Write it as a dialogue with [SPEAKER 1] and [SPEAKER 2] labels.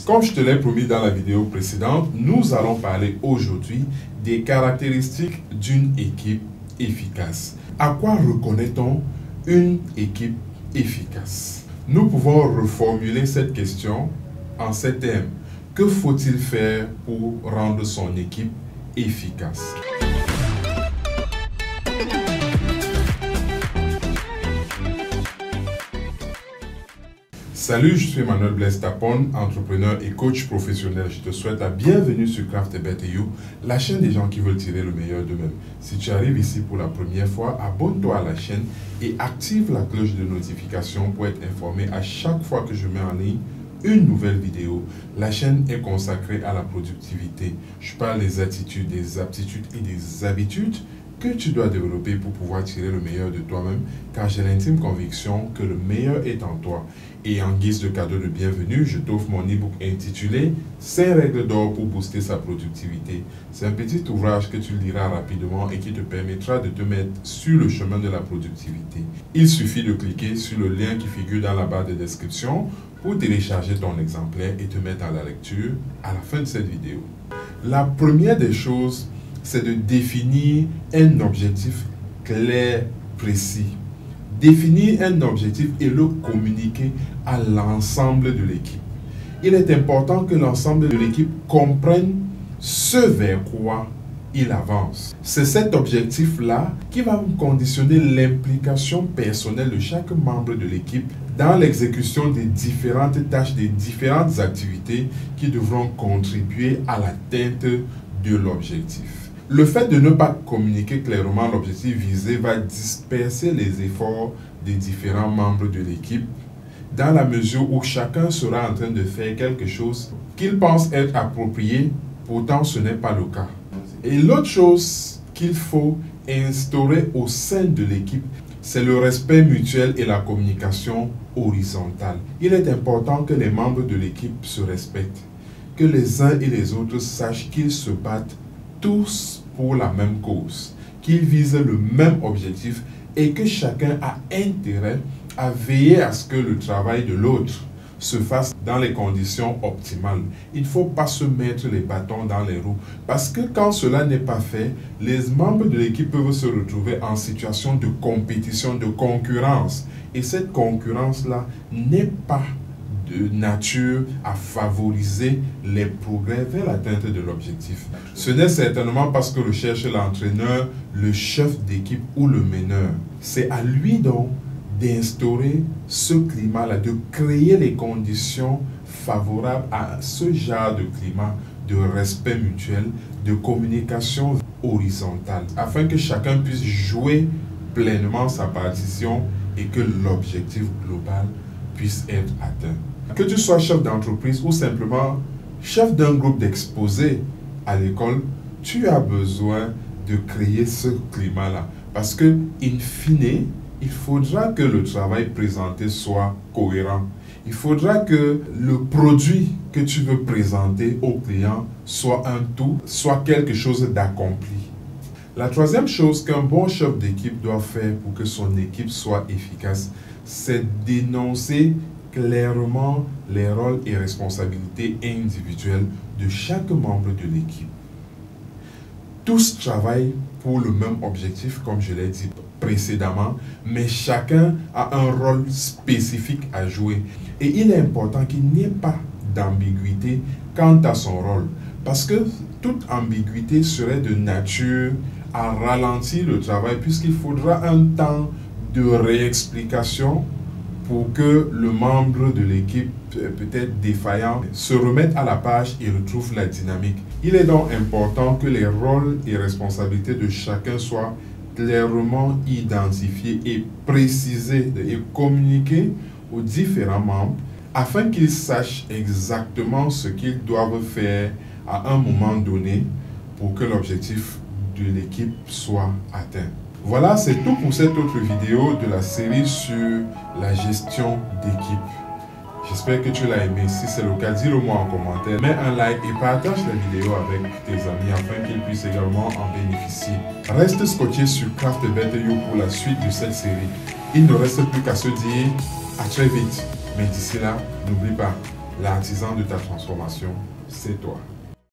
[SPEAKER 1] Comme je te l'ai promis dans la vidéo précédente, nous allons parler aujourd'hui des caractéristiques d'une équipe efficace. À quoi reconnaît-on une équipe efficace? Nous pouvons reformuler cette question en ces termes. Que faut-il faire pour rendre son équipe efficace? Salut, je suis Emmanuel Blaise Tapon, entrepreneur et coach professionnel. Je te souhaite la bienvenue sur Craft et Better You, la chaîne des gens qui veulent tirer le meilleur d'eux-mêmes. Si tu arrives ici pour la première fois, abonne-toi à la chaîne et active la cloche de notification pour être informé à chaque fois que je mets en ligne une nouvelle vidéo. La chaîne est consacrée à la productivité. Je parle des attitudes, des aptitudes et des habitudes que tu dois développer pour pouvoir tirer le meilleur de toi-même, car j'ai l'intime conviction que le meilleur est en toi. Et en guise de cadeau de bienvenue, je t'offre mon e-book intitulé « 5 règles d'or pour booster sa productivité ». C'est un petit ouvrage que tu liras rapidement et qui te permettra de te mettre sur le chemin de la productivité. Il suffit de cliquer sur le lien qui figure dans la barre de description pour télécharger ton exemplaire et te mettre à la lecture à la fin de cette vidéo. La première des choses, c'est de définir un objectif clair, précis. Définir un objectif et le communiquer à l'ensemble de l'équipe. Il est important que l'ensemble de l'équipe comprenne ce vers quoi il avance. C'est cet objectif-là qui va conditionner l'implication personnelle de chaque membre de l'équipe dans l'exécution des différentes tâches, des différentes activités qui devront contribuer à l'atteinte de l'objectif. Le fait de ne pas communiquer clairement l'objectif visé va disperser les efforts des différents membres de l'équipe dans la mesure où chacun sera en train de faire quelque chose qu'il pense être approprié, pourtant ce n'est pas le cas. Et l'autre chose qu'il faut instaurer au sein de l'équipe, c'est le respect mutuel et la communication horizontale. Il est important que les membres de l'équipe se respectent, que les uns et les autres sachent qu'ils se battent tous pour la même cause, qu'ils visent le même objectif et que chacun a intérêt à veiller à ce que le travail de l'autre se fasse dans les conditions optimales. Il ne faut pas se mettre les bâtons dans les roues parce que quand cela n'est pas fait, les membres de l'équipe peuvent se retrouver en situation de compétition, de concurrence. Et cette concurrence-là n'est pas de nature à favoriser les progrès vers l'atteinte de l'objectif. Ce n'est certainement parce que le cherche l'entraîneur, le chef d'équipe ou le meneur. C'est à lui donc d'instaurer ce climat-là, de créer les conditions favorables à ce genre de climat de respect mutuel, de communication horizontale, afin que chacun puisse jouer pleinement sa partition et que l'objectif global puisse être atteint. Que tu sois chef d'entreprise ou simplement chef d'un groupe d'exposés à l'école, tu as besoin de créer ce climat-là. Parce que, in fine, il faudra que le travail présenté soit cohérent. Il faudra que le produit que tu veux présenter au client soit un tout, soit quelque chose d'accompli. La troisième chose qu'un bon chef d'équipe doit faire pour que son équipe soit efficace, c'est d'énoncer clairement les rôles et responsabilités individuelles de chaque membre de l'équipe. Tous travaillent pour le même objectif, comme je l'ai dit précédemment, mais chacun a un rôle spécifique à jouer. Et il est important qu'il n'y ait pas d'ambiguïté quant à son rôle, parce que toute ambiguïté serait de nature à ralentir le travail, puisqu'il faudra un temps de réexplication pour que le membre de l'équipe, peut-être défaillant, se remette à la page et retrouve la dynamique. Il est donc important que les rôles et responsabilités de chacun soient clairement identifiés et précisés et communiqués aux différents membres afin qu'ils sachent exactement ce qu'ils doivent faire à un moment donné pour que l'objectif de l'équipe soit atteint. Voilà, c'est tout pour cette autre vidéo de la série sur la gestion d'équipe. J'espère que tu l'as aimé. Si c'est le cas, dis-le moi en commentaire. Mets un like et partage la vidéo avec tes amis afin qu'ils puissent également en bénéficier. Reste scotché sur Craft et Better You pour la suite de cette série. Il ne reste plus qu'à se dire à très vite. Mais d'ici là, n'oublie pas, L'artisan de ta transformation, c'est toi.